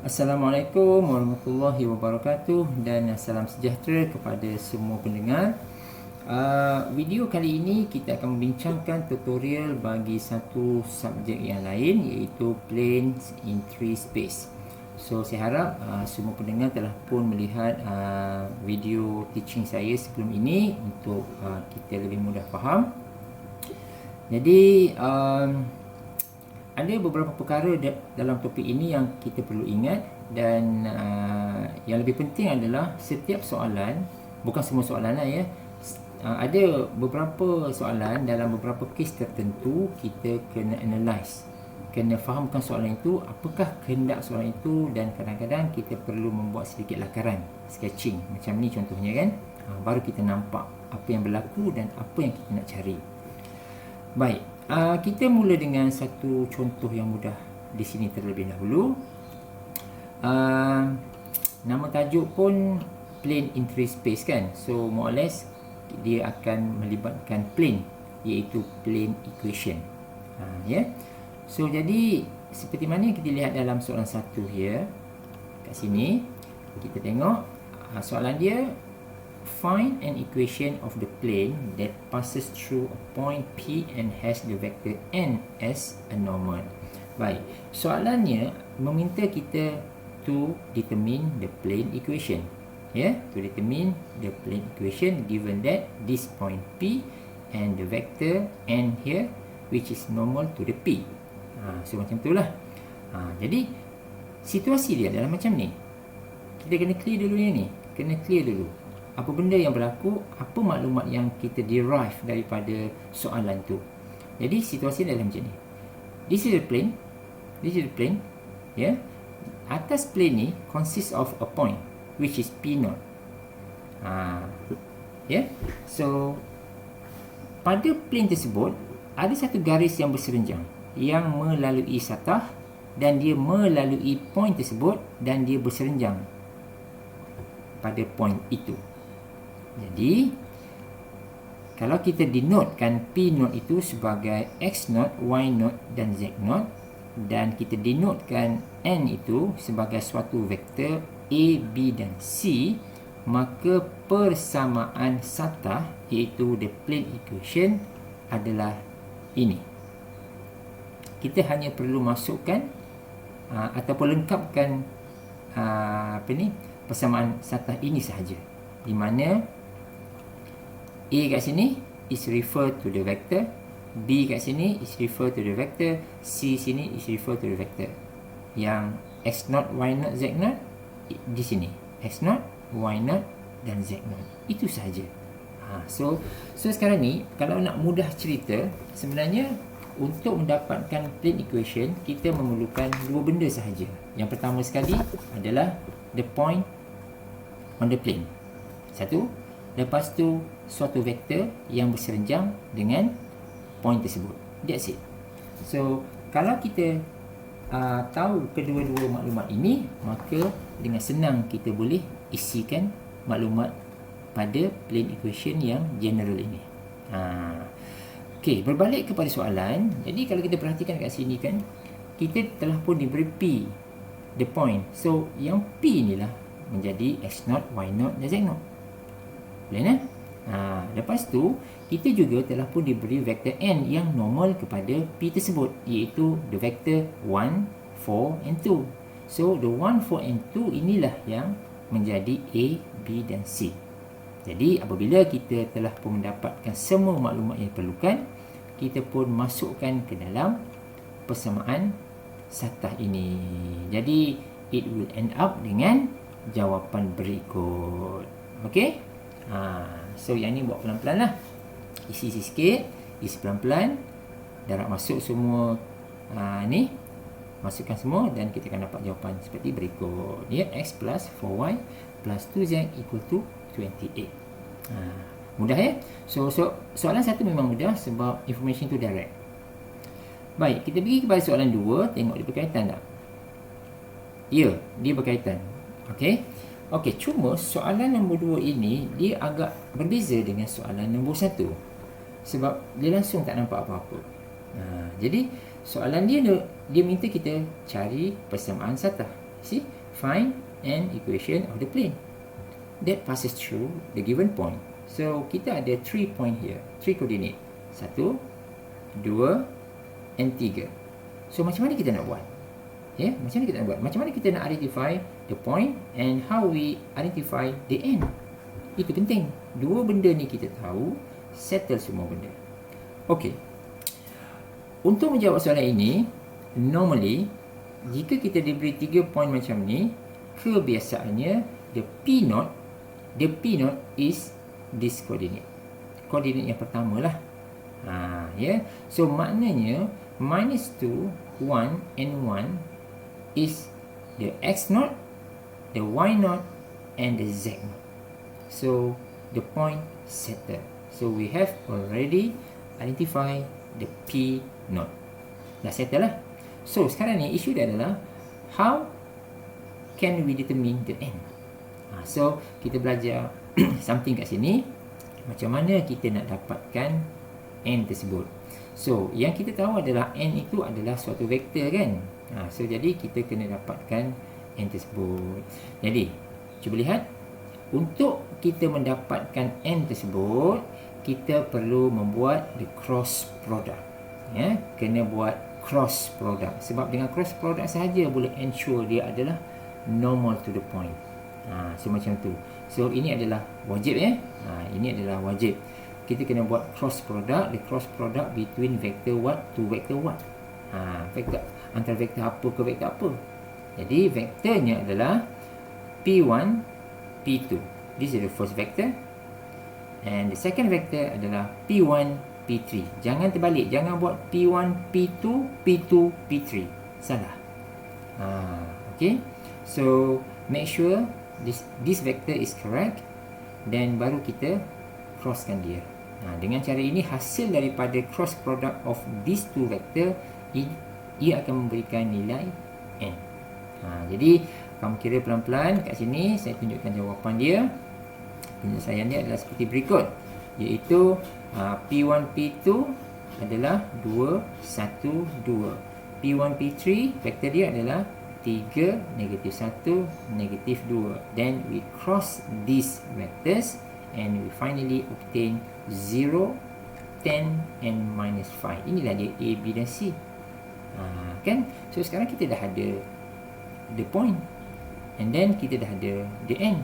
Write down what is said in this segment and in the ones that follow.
Assalamualaikum warahmatullahi wabarakatuh dan salam sejahtera kepada semua pendengar. Video kali ini kita akan membincangkan tutorial bagi satu subjek yang lain, iaitu planes in 3 space. So saya harap semua pendengar telah pun melihat video teaching saya sebelum ini untuk kita lebih mudah faham. Jadi ada beberapa perkara dalam topik ini yang kita perlu ingat, dan yang lebih penting adalah setiap soalan, bukan semua soalan lah ya, ada beberapa soalan dalam beberapa kes tertentu kita kena analyse, kena fahamkan soalan itu, apakah kehendak soalan itu, dan kadang-kadang kita perlu membuat sedikit lakaran, sketching macam ni contohnya kan, baru kita nampak apa yang berlaku dan apa yang kita nak cari. Baik, kita mula dengan satu contoh yang mudah di sini terlebih dahulu. Nama tajuk pun plane in 3 space kan, so more or less dia akan melibatkan plane, iaitu plane equation. So jadi seperti mana yang kita lihat dalam soalan 1 here, kat sini kita tengok soalan dia, find an equation of the plane that passes through a point P and has the vector n as a normal. Baik, soalannya meminta kita to determine the plane equation. To determine the plane equation given that this point P and the vector n here, which is normal to the P. So macam itulah. Jadi situasi dia adalah macam ni. Kita kena clear dulu yang ni, kena clear dulu apa benda yang berlaku, apa maklumat yang kita derive daripada soalan tu. Jadi situasi adalah macam ni. This is the plane. This is the plane. Atas plane ni consists of a point which is P0. So pada plane tersebut ada satu garis yang berserenjang yang melalui satah, dan dia melalui point tersebut dan dia berserenjang pada point itu. Jadi kalau kita denotekan P0 itu sebagai X0, Y0 dan Z0, dan kita denotekan N itu sebagai suatu vektor A, B dan C, maka persamaan satah, iaitu the plane equation, adalah ini. Kita hanya perlu masukkan ataupun lengkapkan persamaan satah ini sahaja, di mana A kat sini is refer to the vector, B kat sini is refer to the vector, C sini is refer to the vector. Yang X0, Y0, Z0 di sini, X0, Y0 dan Z0. Itu sahaja. So sekarang ni kalau nak mudah cerita, sebenarnya untuk mendapatkan plane equation kita memerlukan dua benda sahaja. Yang pertama sekali adalah the point on the plane. Satu. Lepas tu suatu vektor yang berserenjang dengan point tersebut. That's it. So kalau kita tahu kedua-dua maklumat ini, maka dengan senang kita boleh isikan maklumat pada plane equation yang general ini. Okey, berbalik kepada soalan. Jadi kalau kita perhatikan kat sini kan, kita telah pun diberi P, the point. So yang P inilah menjadi X0, Y0 dan Z0. Boleh. Lepas tu kita juga telah pun diberi vektor n yang normal kepada P tersebut, iaitu the vektor 1, 4 and 2. So the 1, 4 and 2 inilah yang menjadi A, B dan C. Jadi apabila kita telah pun mendapatkan semua maklumat yang diperlukan, kita pun masukkan ke dalam persamaan satah ini. Jadi it will end up dengan jawapan berikut. Okey? So yang ni buat pelan-pelan lah. Isi sikit, isi pelan-pelan, darab masuk semua ni, masukkan semua, dan kita akan dapat jawapan seperti berikut. X plus 4Y plus 2Z equal to 28. Mudah ya? So soalan satu memang mudah sebab information tu direct. Baik, kita pergi kepada soalan 2, tengok dia berkaitan tak? Ya, dia berkaitan. Okey, cuma soalan nombor 2 ini dia agak berbeza dengan soalan nombor 1. Sebab dia langsung tak nampak apa-apa. Jadi soalan dia minta kita cari persamaan sata. See, find an equation of the plane that passes through the given point. So kita ada 3 point here, 3 coordinate, 1, 2 and 3. So macam mana kita nak buat? Macam mana kita nak buat? Macam mana kita nak identify the point and how we identify the end? Itu penting. Dua benda ni kita tahu, settle semua benda. Okey. Untuk menjawab soalan ini, normally jika kita diberi 3 point macam ni, kebiasaannya the P naught is this coordinate. Koordinat yang pertama lah. So maknanya -2, 1 and 1 is the X naught, the Y naught and the Z naught. So the point settle. So we have already identified the P naught. Dah settle lah. So sekarang ni isu dia adalah how can we determine the N? So kita belajar something kat sini, macam mana kita nak dapatkan N tersebut. So yang kita tahu adalah N itu adalah suatu vektor kan. So jadi kita kena dapatkan N tersebut. Jadi cuba lihat, untuk kita mendapatkan N tersebut, kita perlu membuat the cross product. Kena buat cross product. Sebab dengan cross product sahaja boleh ensure dia adalah normal to the point. So macam tu. So ini adalah wajib ini adalah wajib. Kita kena buat cross product, the cross product between vector what to vector what. Vektor antara vektor apa ke vektor apa. Jadi vektornya adalah P1, P2. This is the first vector. And the second vector adalah P1, P3. Jangan terbalik. Jangan buat P1, P2, P2, P3. Salah. Okay. So make sure this vector is correct. Then baru kita crosskan dia. Dengan cara ini, hasil daripada cross product of these two vector, ia akan memberikan nilai N. Jadi kamu kira pelan-pelan kat sini. Saya tunjukkan jawapan dia. Penyelesaian dia adalah seperti berikut, iaitu P1, P2 adalah 2, 1, 2. P1, P3 vektor dia adalah 3, -1, -2. Then we cross these vectors and we finally obtain 0, 10 and -5. Inilah dia A, B dan C. Kan? So sekarang kita dah ada the point, and then kita dah ada the N.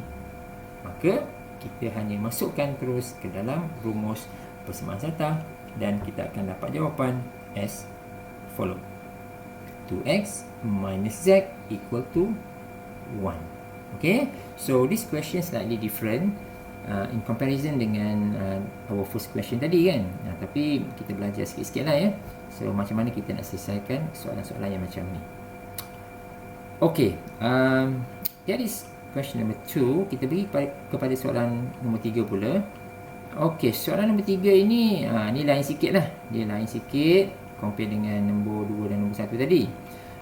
Maka kita hanya masukkan terus ke dalam rumus persamaan sata dan kita akan dapat jawapan as follow. 2x minus z equal to 1. Okay, so this question slightly different in comparison dengan our first question tadi kan. Tapi kita belajar sikit-sikit lah ya. So macam mana kita nak selesaikan soalan-soalan yang macam ni. Okay, that is question number 2. Kita pergi kepada soalan nombor 3 pula. Okey, soalan nombor 3 ini ni lain sikit lah. Dia lain sikit compare dengan nombor 2 dan nombor 1 tadi.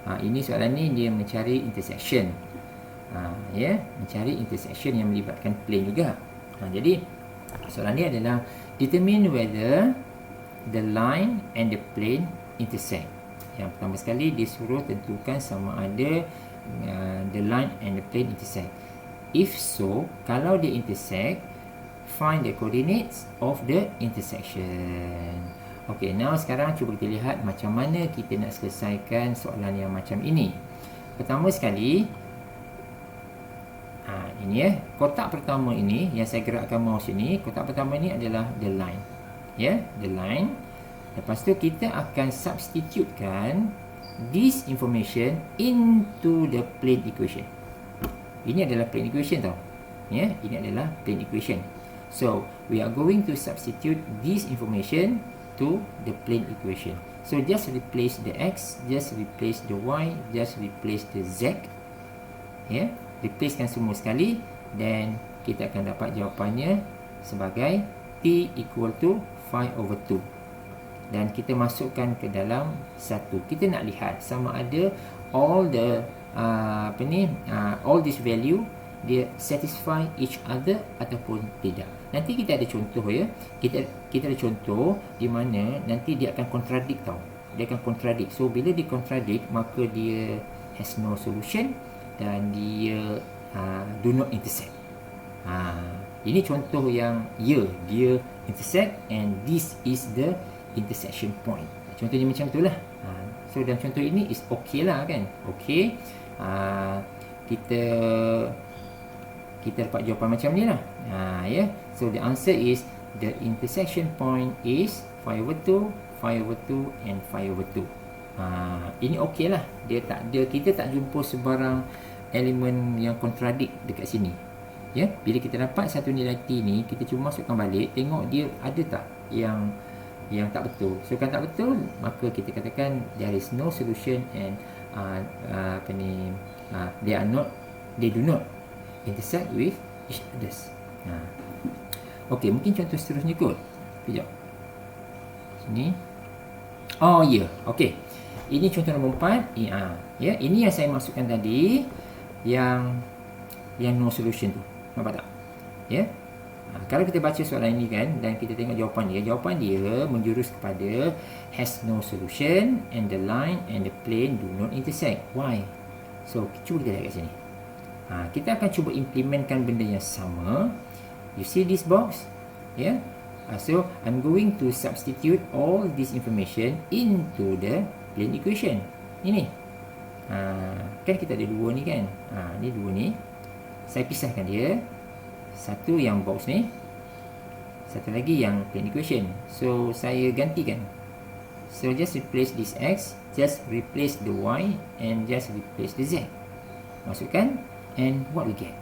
Ini soalan ni dia mencari intersection. Mencari intersection yang melibatkan plane juga. Jadi soalan ni adalah determine whether the line and the plane intersect. Yang pertama sekali dia suruh tentukan sama ada the line and the plane intersect. If so, kalau dia intersect, find the coordinates of the intersection. Okay, now sekarang cuba kita lihat macam mana kita nak selesaikan soalan yang macam ini. Pertama sekali, ini kotak pertama ini yang saya gerakkan mouse ini, kotak pertama ini adalah the line. The line. Lepas tu kita akan substitutekan this information into the plane equation. Ini adalah plane equation tau. Ini adalah plane equation. So we are going to substitute this information to the plane equation. So just replace the x, just replace the y, just replace the z. Replacekan semua sekali, then kita akan dapat jawapannya sebagai t equal to 5/2. Dan kita masukkan ke dalam 1. Kita nak lihat sama ada all the all this value dia satisfy each other ataupun tidak. Nanti kita ada contoh ya. Kita ada contoh di mana nanti dia akan contradict tau. dia akan contradict. So bila dia contradict, maka dia has no solution dan dia do not intersect. Ini contoh yang dia intersect and this is the intersection point. Contohnya macam itulah. So dalam contoh ini is okay lah kan. Okay. Kita dapat jawapan macam ni lah. So the answer is the intersection point is 5/2, 5/2 and 5/2. Ini okey lah. Kita tak jumpa sebarang elemen yang contradict dekat sini. Bila kita dapat satu nilai T ni, kita cuma masukkan balik, tengok dia ada tak yang tak betul. So kalau tak betul, maka kita katakan there is no solution and they do not intersect with each others. Okey, mungkin contoh seterusnya kot. Sekejap. Sini. Oh ya, okey. Ini contoh nombor 4. Ini yang saya masukkan tadi, yang no solution tu. Nampak tak? Kalau kita baca soalan ini kan, dan kita tengok jawapan dia menjurus kepada has no solution and the line and the plane do not intersect. Why? So cuba kita lihat kat sini. Kita akan cuba implementkan benda yang sama. You see this box? So I'm going to substitute all this information into the plane equation. Ini. Kan kita ada dua ni kan. Ni dua ni. Saya pisahkan dia. Satu yang box ni, satu lagi yang plane equation. So saya gantikan. So just replace this x, just replace the y and just replace the z. Masukkan and what we get?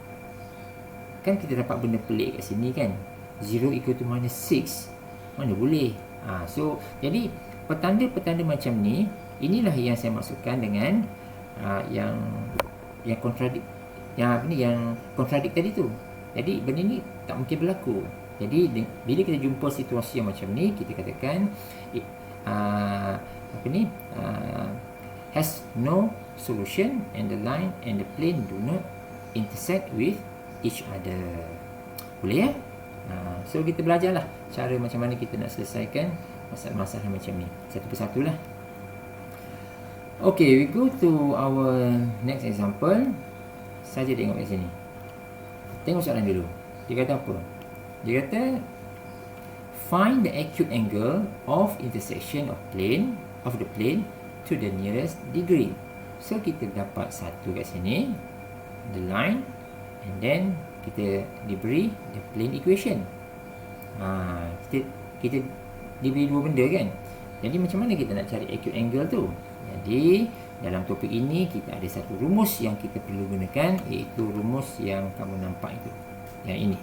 Kan kita dapat benda pelik kat sini kan. 0 equal to minus 6. Mana boleh? So jadi petanda-petanda macam ni, inilah yang saya masukkan dengan yang contradict, yang contradict tadi tu. Jadi benda ni tak mungkin berlaku. Jadi bila kita jumpa situasi yang macam ni, kita katakan has no solution and the line and the plane do not intersect with each other. Boleh ya? So kita belajarlah cara macam mana kita nak selesaikan masalah-masalah macam ni satu persatu lah. Okay, we go to our next example. Saja tengok kat sini. Tengok soalan dulu. Dia kata apa? Dia kata find the acute angle of intersection of the plane to the nearest degree. So kita dapat satu kat sini, the line, and then kita diberi the plane equation. Kita diberi dua benda kan. Jadi macam mana kita nak cari acute angle tu? Jadi dalam topik ini kita ada satu rumus yang kita perlu gunakan, iaitu rumus yang kamu nampak itu. Yang ini.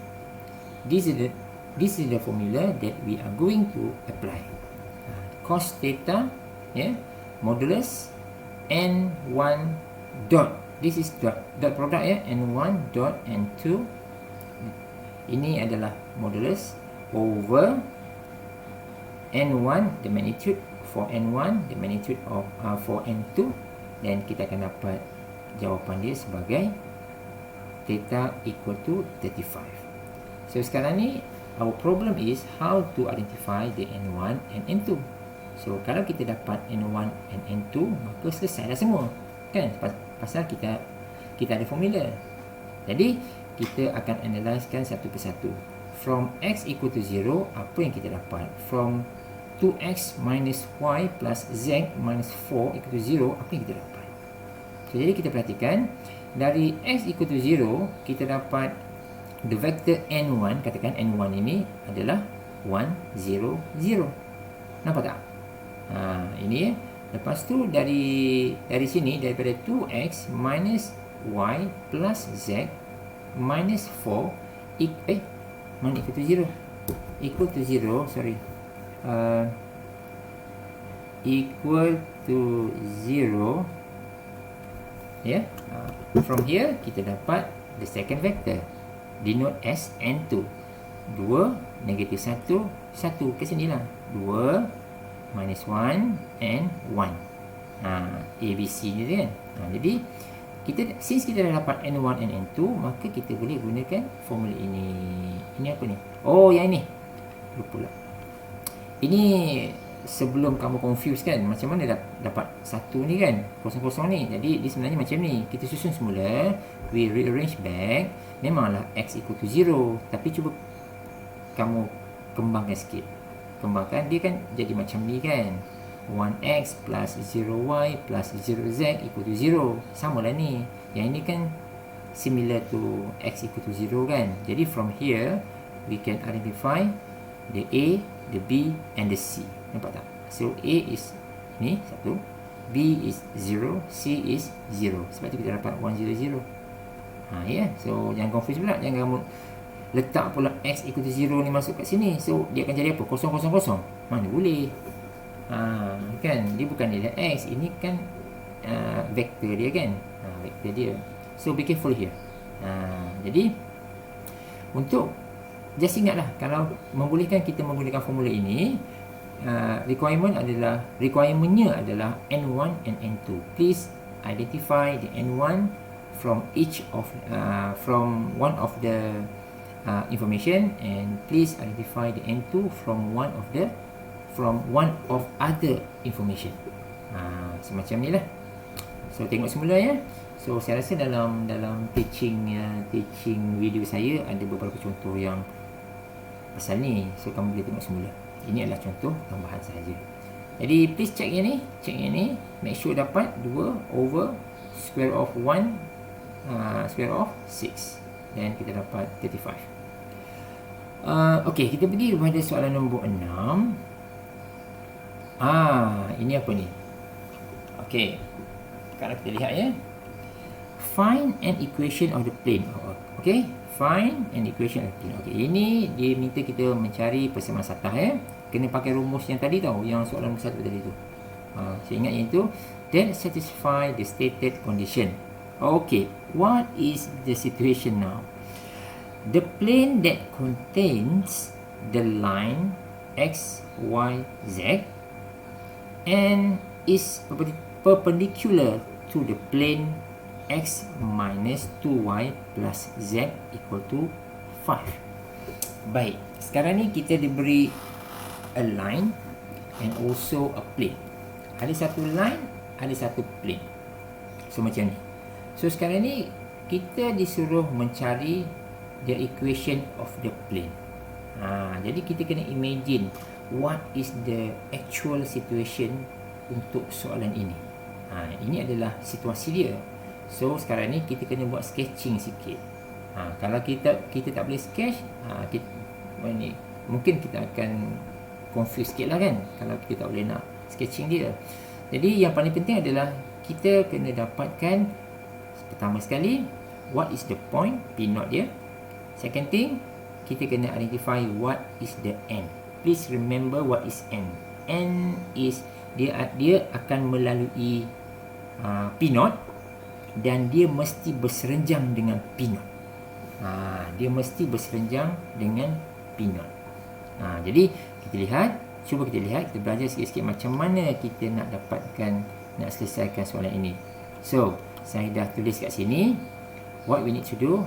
This is the formula that we are going to apply. Cos theta, modulus n1 dot. This is dot product n1 dot n2. Ini adalah modulus over n1, the magnitude for n1, the magnitude of for n2, dan kita akan dapat jawapan dia sebagai theta equal to 35. So sekarang ni our problem is how to identify the n1 and n2. So kalau kita dapat n1 and n2, maka selesai dah semua kan, pasal kita ada formula. Jadi kita akan analysekan satu persatu. From x equal to 0, apa yang kita dapat? From 2x minus y plus z minus 4 equal to 0, apa yang kita dapat? So, jadi kita perhatikan, dari x equal to 0, kita dapat the vector n1, katakan n1 ini adalah 1, 0, 0. Nampak tak? Ini lepas tu dari sini, daripada 2x minus y plus z minus 4 mana equal to 0? Equal to 0, sorry. Equal to 0. From here kita dapat the second vector, denote as n2. 2 negatif 1 1 ke sini lah. 2 minus 1 and 1. ABC ni kan. Jadi since kita dah dapat n1 and n2, maka kita boleh gunakan formula ini. Ini apa ni? Oh, yang ini. Lupa lah. Ini sebelum kamu confuse kan, macam mana dapat satu ni kan, kosong-kosong ni. Jadi dia sebenarnya macam ni. Kita susun semula, we rearrange back. Memanglah x equal to 0, tapi cuba kamu kembangkan sikit. Kembangkan, dia kan jadi macam ni kan. 1x plus 0y plus 0z equal to 0. Sama lah ni. Yang ini kan similar to x equal to 0 kan. Jadi from here we can identify the A, the B and the C. Nampak tak? So A is ni 1, B is 0, C is 0. Sebab tu kita dapat 100. Ya. So jangan confuse pula. Jangan kamu letak pula x equal to 0 ni masuk kat sini. So dia akan jadi apa? Kosong, kosong, kosong. Mana boleh. Kan dia bukan nilai x. Ini kan vektor dia kan. Vektor dia. So be careful here. Jadi untuk just ingatlah, kalau membolehkan kita menggunakan formula ini, requirementnya adalah N1 and N2. Please identify the N1 from each of from one of the information, and please identify the N2 from one of other information. Semacam ni lah. So tengok semula ya. So saya rasa dalam teaching video saya ada beberapa contoh yang pasal ni. So kamu boleh tengok semula. Ini adalah contoh tambahan sahaja. Jadi please check yang ni, make sure dapat 2 over square of 1 square of 6, dan kita dapat 35. Okey, kita pergi kepada soalan nombor 6. Ini apa ni? Okey, kalau kita lihat ya, find an equation of the plane. Okey, find an equation of the plane. Okey, ini dia minta kita mencari persamaan satah ya. Kena pakai rumus yang tadi tau, yang soalan nombor 1 tadi tu. Saya ingat yang itu, that satisfy the stated condition. Okay, what is the situation now? The plane that contains the line x, y, z and is perpendicular to the plane x minus 2y plus z equal to 5. Baik, sekarang ni kita diberi a line and also a plane. Ada satu line, ada satu plane. So macam ni. So sekarang ni kita disuruh mencari the equation of the plane. Jadi kita kena imagine what is the actual situation untuk soalan ini. Ini adalah situasi dia. So sekarang ni kita kena buat sketching sikit. Kalau kita tak boleh sketch, mungkin kita akan confuse sikit lah kan, kalau kita tak boleh nak sketching dia. Jadi yang paling penting adalah kita kena dapatkan, pertama sekali, what is the point, P naught dia. Second thing, kita kena identify what is the n. Please remember what is n. N is dia akan melalui P naught, dan dia mesti berserenjang dengan P naught. Dia mesti berserenjang dengan P naught. Jadi cuba kita lihat, kita belajar sikit-sikit macam mana kita nak selesaikan soalan ini. So saya dah tulis kat sini what we need to do,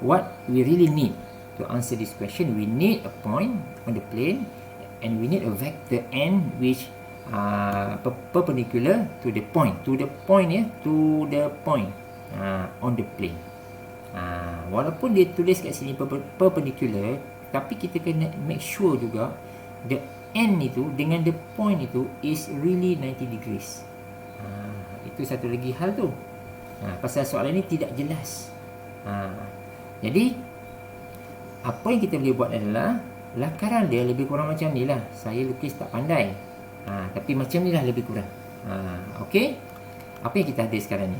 what we really need to answer this question. We need a point on the plane, and we need a vector n which perpendicular to the point on the plane. Walaupun dia tulis kat sini perpendicular, tapi kita kena make sure juga the n itu dengan the point itu is really 90 degrees. Itu satu lagi hal tu. Pasal soalan ini tidak jelas. Jadi apa yang kita boleh buat adalah lakaran dia lebih kurang macam ni lah. Saya lukis tak pandai, tapi macam ni lah lebih kurang. Okey, apa yang kita ada sekarang ni,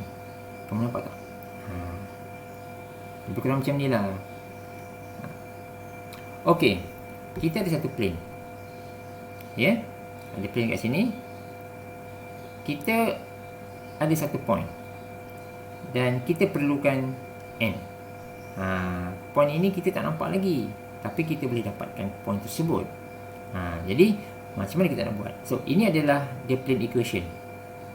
kamu nampak tak? Lebih kurang macam ni lah. Okey, kita ada satu plane. Ya, ada plane kat sini. Kita ada satu point, dan kita perlukan n. Point ini kita tak nampak lagi, tapi kita boleh dapatkan point tersebut. Jadi macam mana kita nak buat? So ini adalah the plane equation.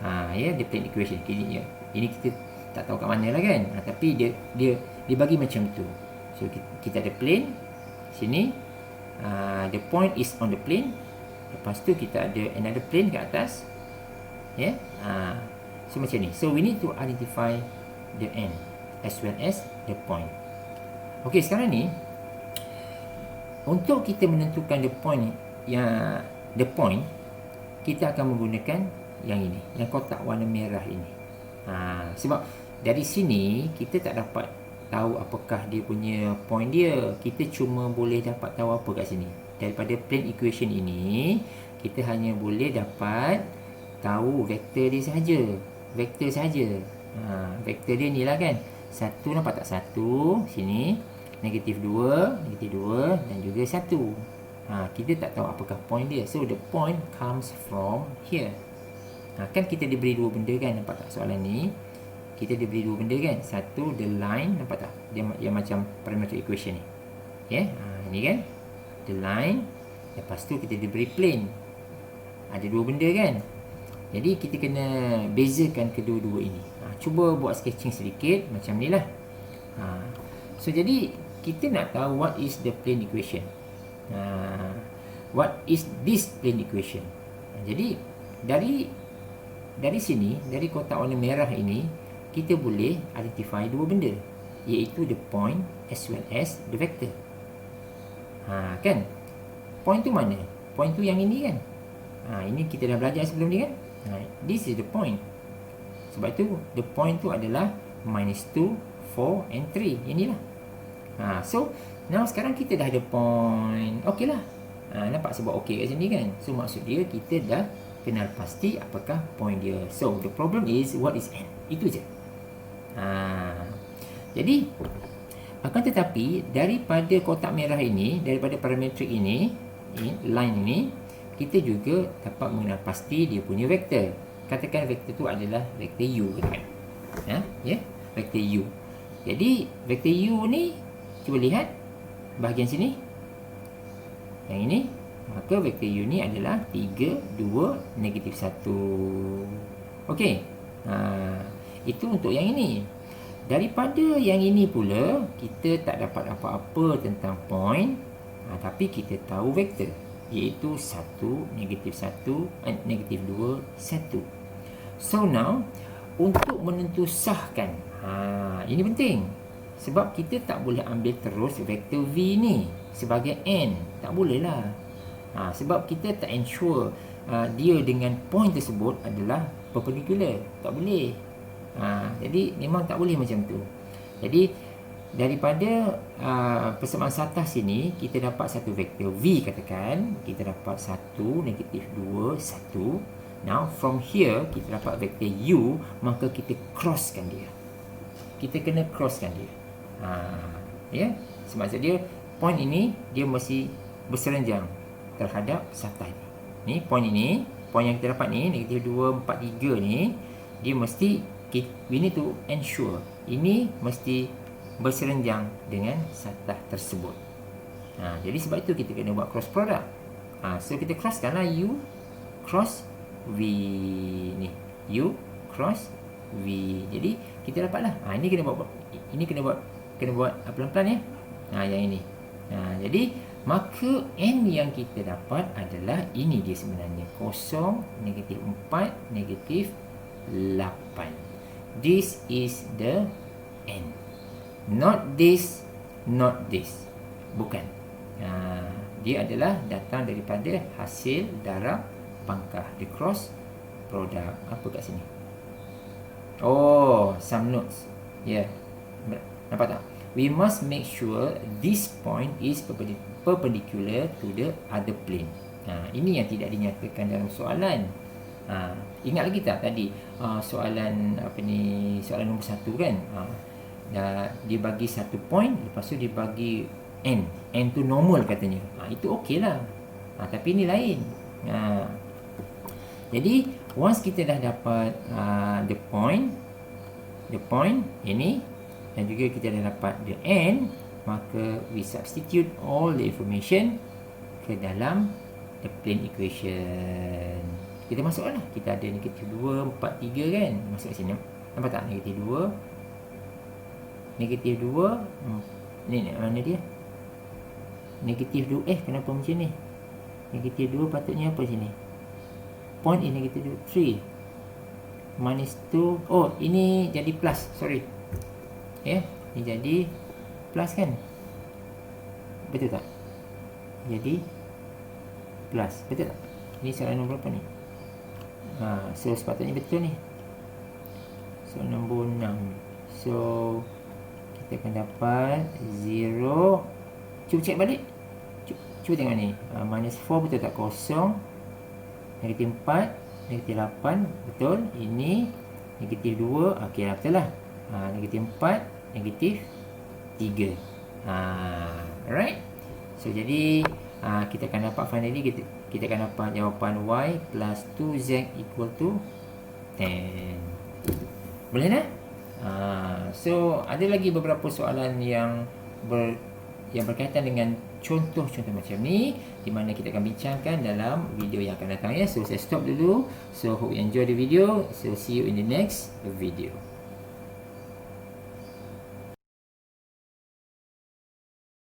The plane equation. Ini kita tak tahu kat mana lah kan. Tapi dia bagi macam tu. So kita ada plane sini. The point is on the plane, Lepas tu kita ada another plane kat atas. Ya. So macam ni. So we need to identify the end as well as the point. Okey, sekarang ni untuk kita menentukan the point, kita akan menggunakan yang ini, yang kotak warna merah ini. Sebab dari sini kita tak dapat tahu apakah dia punya point dia. Kita cuma boleh dapat tahu apa kat sini. Daripada plane equation ini, kita hanya boleh dapat tahu vektor dia sahaja. Vektor sahaja. Vektor dia ni lah kan. Satu, nampak tak? Satu sini, negatif 2 dan juga 1. Kita tak tahu apakah point dia. So the point comes from here. Kan kita diberi dua benda kan, nampak tak soalan ni? Kita diberi dua benda kan. Satu, the line, nampak tak? Dia macam parametric equation ni. Okay, ni kan the line. Lepas tu kita diberi plane. Ada dua benda kan. Jadi kita kena bezakan kedua-dua ini. Cuba buat sketching sedikit macam ni lah. So jadi kita nak tahu what is the plane equation. What is this plane equation? Jadi dari sini, dari kotak warna merah ini, kita boleh identify dua benda, iaitu the point as well as the vector. Kan? Point tu mana? Point tu yang ini kan? Ini kita dah belajar sebelum ni kan? This is the point. Sebab tu the point tu adalah -2, 4 and 3. Inilah. So now sekarang kita dah ada point. Okey lah. Nampak sebab okey kat sini kan? So maksud dia kita dah kenal pasti apakah point dia. So the problem is what is n? Itu je. Jadi akan tetapi daripada kotak merah ini, daripada parametrik ini, line ini, kita juga dapat mengenal pasti dia punya vektor. Katakan vektor tu adalah vektor u kan. Vektor u. Jadi vektor u ni, cuba lihat bahagian sini. Yang ini, maka vektor u ni adalah 3, 2, -1. Okey. Itu untuk yang ini. Daripada yang ini pula, kita tak dapat apa-apa tentang point, tapi kita tahu vektor, iaitu 1, -1, -2, 1. So now, untuk menentusahkan, ini penting. Sebab kita tak boleh ambil terus vektor v ni sebagai n. Tak boleh lah. Sebab kita tak ensure dia dengan point tersebut adalah perpendicular. Tak boleh. Jadi memang tak boleh macam tu. Jadi daripada persamaan satas sini, kita dapat satu vektor v, katakan kita dapat 1, -2, 1. Now from here kita dapat vektor u, maka kita crosskan dia. Kita kena crosskan dia. Sebab dia point ini dia mesti berserenjang terhadap satas ni. Ni point ini, point yang kita dapat ni -2, 4, 3 ni, dia mesti we need to ensure ini mesti berserenjang dengan satas tersebut. Jadi sebab itu kita kena buat cross product. So kita crosskanlah u cross v ni, u cross v. Jadi kita dapatlah. Ini kena buat pelan-pelan ya. Yang ini. Jadi maka n yang kita dapat adalah ini dia sebenarnya, 0, -4, -8. This is the n. Not this, not this. Bukan. Dia adalah datang daripada hasil darab pangkah, the cross product. Apa kat sini? Oh, some notes. Nampak tak? We must make sure this point is perpendicular to the other plane. Ini yang tidak dinyatakan dalam soalan. Ingat lagi tak tadi soalan soalan nombor 1 kan? Dia bagi satu point, lepas tu dia bagi n. N tu normal katanya. Itu okey lah. Tapi ini lain. Jadi once kita dah dapat the point ini, dan juga kita dah dapat the n, maka we substitute all the information ke dalam the plane equation. Kita masuklah. Kita ada -2, 4, 3 kan. Masuk kat sini. Nampak tak? -2. Ni mana dia? -2. Kenapa macam ni? Negatif 2 patutnya apa sini? Point is negatif 3. Minus 2. Oh, ini jadi plus. Sorry. Ya, ini jadi plus kan? Betul tak? Jadi plus. Betul tak? Ini soalan nombor berapa ni? So sepatutnya betul ni. So nombor 6. So kita akan dapat 0. Cuba cek balik. Cuba tengok ni. Minus 4 betul tak? Kosong. Negatif 4. Negatif 8. Betul. Ini negatif 2. Okey lah, betul lah. Negatif 4. Negatif 3. Alright. So jadi kita akan dapat finally kita akan dapat jawapan y plus 2z equal to 10. Boleh tak? So ada lagi beberapa soalan yang berkaitan dengan contoh-contoh macam ni, di mana kita akan bincangkan dalam video yang akan datang ya. So saya stop dulu. So hope you enjoy the video. So see you in the next video.